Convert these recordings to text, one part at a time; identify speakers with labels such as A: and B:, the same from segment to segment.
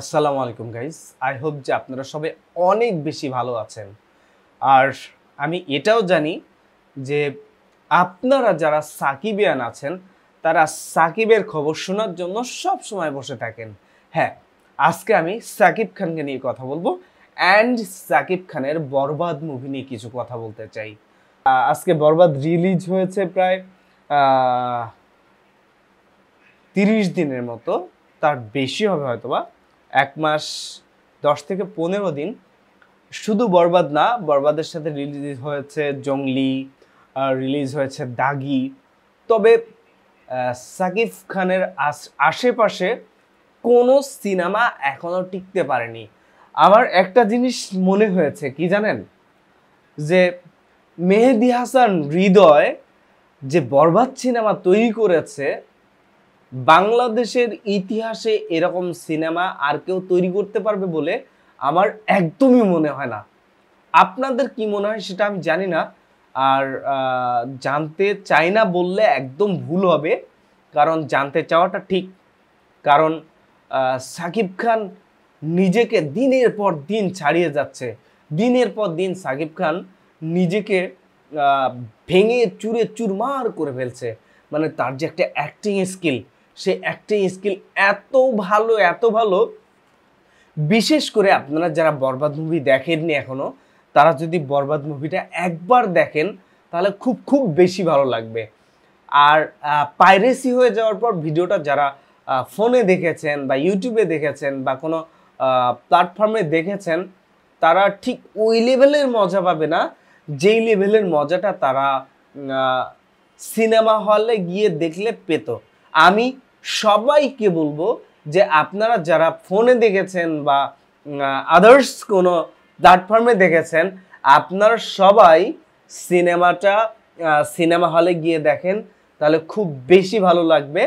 A: আসসালামু আলাইকুম guys. I hope যে আপনারা সবাই অনেক বেশি ভালো আছেন। আর আমি এটাও জানি যে আপনারা যারা সাকিবিয়ান আছেন তারা সাকিবের খবর শোনার জন্য সব সময় বসে থাকেন। হ্যাঁ, আজকে আমি সাকিব খানকে নিয়ে কথা বলবো অ্যান্ড সাকিব খানের বরবাদ মুভি নিয়ে কিছু কথা বলতে চাই। আজকে বরবাদ রিলিজ হয়েছে প্রায় 30 দিনের মতো, তার বেশি হবে হয়তোবা 1 মাস 10 থেকে 15 দিন। শুধু বরবাদ না, বরবাদের সাথে রিলিজ হয়েছে জংলি, রিলিজ হয়েছে দাগি। তবে সাকিব খানের আশেপাশে কোনো সিনেমা এখনো টিকতে পারেনি। আমার একটা জিনিস মনে হয়েছে কি জানেন, যে মেহেদী হাসান হৃদয় যে বরবাদ সিনেমা তৈরি করেছে, বাংলাদেশের ইতিহাসে এরকম সিনেমা আর কেউ তৈরি করতে পারবে বলে আমার একদমই মনে হয় না। আপনাদের কি মনে হয় সেটা আমি জানি না। আর জানতে চাই না বললে একদম ভুল হবে, কারণ জানতে চাওয়াটা ঠিক। কারণ সাকিব খান নিজেকে দিনের পর দিন ছাড়িয়ে যাচ্ছে। দিনের পর দিন সাকিব খান নিজেকে ভেঙে চুরে চুরমার করে ফেলছে। মানে তার যে একটা অ্যাক্টিং স্কিল, সেই অ্যাক্টিং স্কিল এত ভালো। বিশেষ করে আপনারা যারা বরবাদ মুভি দেখেননি এখনো, তারা যদি বরবাদ মুভিটা একবার দেখেন তাহলে খুব খুব বেশি ভালো লাগবে। আর পাইরেসি হয়ে যাওয়ার পর ভিডিওটা যারা ফোনে দেখেছেন বা ইউটিউবে দেখেছেন বা কোনো প্ল্যাটফর্মে দেখেছেন, তারা ঠিক ওই লেভেলের মজা পাবে না যেই লেভেলের মজাটা তারা সিনেমা হলে গিয়ে দেখলে পেত। আমি সবাইকে বলবো যে আপনারা যারা ফোনে দেখেছেন বা আদার্স কোনো প্ল্যাটফর্মে দেখেছেন, আপনারা সবাই সিনেমা হলে গিয়ে দেখেন, তাহলে খুব বেশি ভালো লাগবে,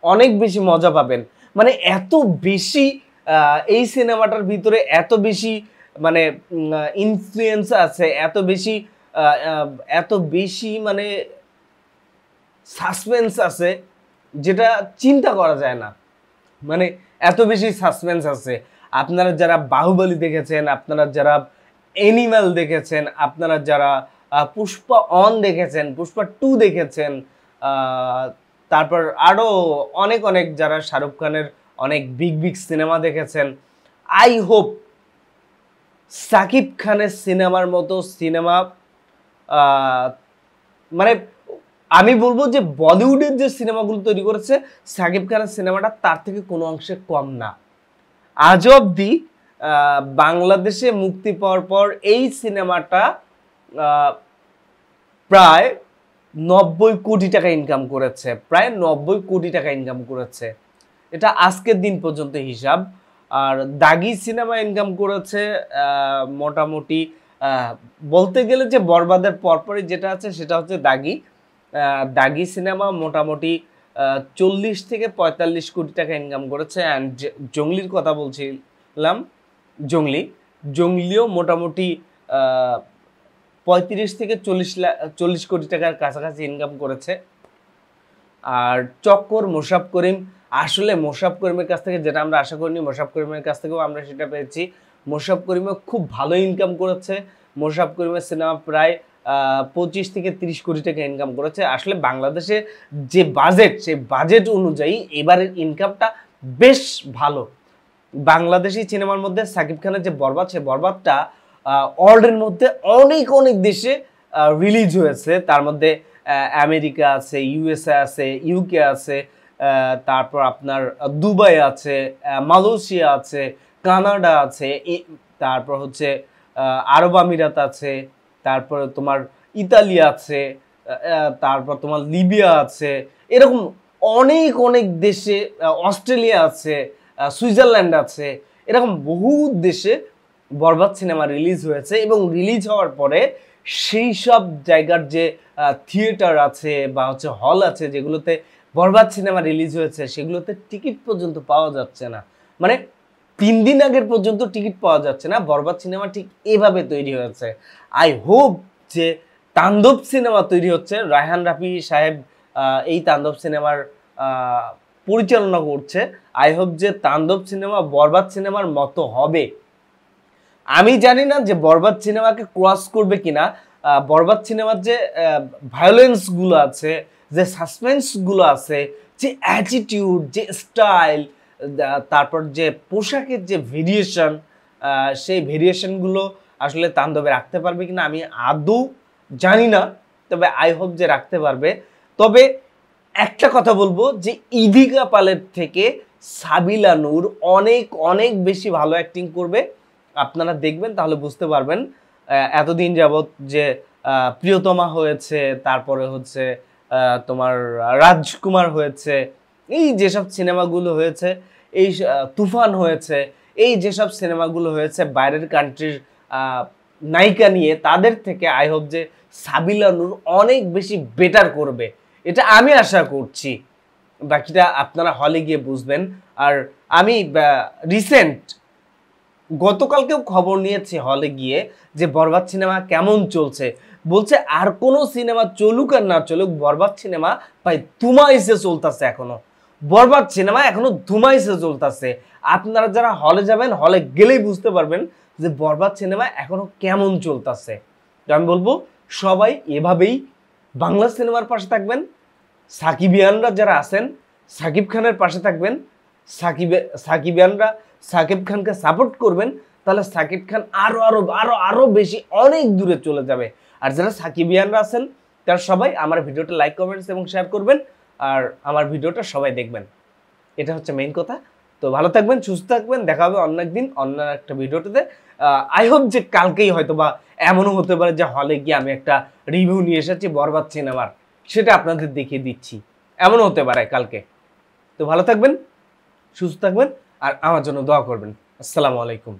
A: অনেক বেশি মজা পাবেন। মানে এত বেশি এই সিনেমাটার ভিতরে এত বেশি মানে ইনফ্লুয়েন্স আছে, এত বেশি মানে সাসপেন্স আছে যেটা চিন্তা করা যায় না। মানে এত বেশি সাসপেন্স আছে। আপনারা যারা বাহুবলী দেখেছেন, আপনারা যারা অ্যানিমাল দেখেছেন, আপনারা যারা পুষ্পা 1 দেখেছেন, পুষ্পা 2 দেখেছেন, তারপর আরও অনেক অনেক যারা শাহরুখ খানের অনেক বিগ বিগ সিনেমা দেখেছেন, আই হোপ সাকিব খানের সিনেমার মতো সিনেমা, মানে আমি বলবো যে বলিউডের যে সিনেমাগুলো তৈরি করেছে, সাকিব খানের সিনেমাটা তার থেকে কোনো অংশে কম না। আজ অব্দি বাংলাদেশে মুক্তি পাওয়ার পর এই সিনেমাটা প্রায় 90 কোটি টাকা ইনকাম করেছে, প্রায় 90 কোটি টাকা ইনকাম করেছে। এটা আজকের দিন পর্যন্ত হিসাব। আর দাগি সিনেমা ইনকাম করেছে মোটামুটি, বলতে গেলে যে বরবাদের পরপরই যেটা আছে সেটা হচ্ছে দাগি। দাগি সিনেমা মোটামুটি 40 থেকে 45 কোটি টাকা ইনকাম করেছে। অ্যান্ড জংলির কথা বলছিলাম, জংলিও মোটামুটি 35 থেকে 40 কোটি টাকার কাছাকাছি ইনকাম করেছে। আর চক্কর মোশাররফ করিম, আসলে মোশাররফ করিমের কাছ থেকে যেটা আমরা আশা করিনি, মোশাররফ করিমের কাছ থেকেও আমরা সেটা পেয়েছি। মোশাররফ করিমও খুব ভালো ইনকাম করেছে। মোশাররফ করিমের সিনেমা প্রায় 25 থেকে 30 কোটি টাকা ইনকাম করেছে। আসলে বাংলাদেশে যে বাজেট, সেই বাজেট অনুযায়ী এবারের ইনকামটা বেশ ভালো। বাংলাদেশি সিনেমার মধ্যে সাকিব খানের যে বরবাদ, সে বরবাদটা ওয়ার্ল্ডের মধ্যে অনেক অনেক দেশে রিলিজ হয়েছে। তার মধ্যে আমেরিকা আছে, ইউএসএ আছে, ইউকে আছে, তারপর আপনার দুবাই আছে, মালয়েশিয়া আছে, কানাডা আছে, তারপর হচ্ছে আরব আমিরাত আছে, তারপরে তোমার ইতালি আছে, তারপর তোমার লিবিয়া আছে, এরকম অনেক অনেক দেশে, অস্ট্রেলিয়া আছে, সুইজারল্যান্ড আছে, এরকম বহু দেশে বরবাদ সিনেমা রিলিজ হয়েছে। এবং রিলিজ হওয়ার পরে সেই সব জায়গার যে থিয়েটার আছে বা হচ্ছে হল আছে যেগুলোতে বরবাদ সিনেমা রিলিজ হয়েছে, সেগুলোতে টিকিট পর্যন্ত পাওয়া যাচ্ছে না। মানে 3 দিন আগের পর্যন্ত টিকিট পাওয়া যাচ্ছে না। বরবাদ সিনেমা ঠিক এভাবে তৈরি হয়েছে। আই হোপ যে তাণ্ডব সিনেমা তৈরি হচ্ছে, রায়হান রাফি সাহেব এই তাণ্ডব সিনেমার পরিচালনা করছে, আই হোপ যে তাণ্ডব সিনেমা বরবাদ সিনেমার মতো হবে। আমি জানি না যে বরবাদ সিনেমাকে ক্রস করবে কিনা। বরবাদ সিনেমার যে ভায়োলেন্সগুলো আছে, যে সাসপেন্সগুলো আছে, যে অ্যাটিটিউড, যে স্টাইল, তারপর যে পোশাকের যে ভেরিয়েশন, সেই ভেরিয়েশনগুলো আসলে তাণ্ডবে রাখতে পারবে কিনা আমি আদৌ জানি না, তবে আই হোপ যে রাখতে পারবে। তবে একটা কথা বলবো যে ইদিকা পালের থেকে সাবিলা নূর অনেক অনেক বেশি ভালো অ্যাক্টিং করবে। আপনারা দেখবেন তাহলে বুঝতে পারবেন। এতদিন যাবৎ যে প্রিয়তমা হয়েছে, তারপরে হচ্ছে তোমার রাজকুমার হয়েছে, এই যেসব সিনেমাগুলো হয়েছে, এই তুফান হয়েছে, এই যেসব সিনেমাগুলো হয়েছে বাইরের কান্ট্রির নায়িকা নিয়ে, তাদের থেকে আই হোপ যে সাবিলা নূর অনেক বেশি বেটার করবে, এটা আমি আশা করছি। বাকিটা আপনারা হলে গিয়ে বুঝবেন। আর আমি রিসেন্ট গতকালকেও খবর নিয়েছি হলে গিয়ে যে বরবাদ সিনেমা কেমন চলছে। বলছে আর কোনো সিনেমা চলুক আর না চলুক, বরবাদ সিনেমা ভাই ধুমাইছে চলতেছে এখনো। বরবাদ সিনেমা এখনো ধুমাইছে চলতেছে। আপনারা যারা হলে যাবেন, হলে গেলেই বুঝতে পারবেন যে বরবাদ সিনেমা এখনো কেমন চলতেছে। তো আমি বলবো সবাই এভাবেই বাংলা সিনেমার পাশে থাকবেন। সাকিবিয়ানরা যারা আছেন সাকিব খানের পাশে থাকবেন। সাকিবিয়ানরা সাকিব খানকে সাপোর্ট করবেন, তাহলে সাকিব খান আরো আরো আরো আরো বেশি অনেক দূরে চলে যাবে। আর যারা সাকিবিয়ানরা আছেন তারা সবাই আমার ভিডিওটা লাইক, কমেন্টস এবং শেয়ার করবেন, আর আমার ভিডিওটা সবাই দেখবেন। এটা হচ্ছে মেইন কথা। তো ভালো থাকবেন, সুস্থ থাকবেন, দেখা হবে অন্য একদিন অন্য একটা ভিডিওটাতে। আই হোপ যে কালকেই হয়তো বা এমনও হতে পারে যে হলে গিয়ে আমি একটা রিভিউ নিয়ে এসেছি বরবাদ সিনেমার, সেটা আপনাদের দেখিয়ে দিচ্ছি, এমনও হতে পারে কালকে। তো ভালো থাকবেন, সুস্থ থাকবেন, আর আমার জন্য দোয়া করবেন। আসসালামু আলাইকুম।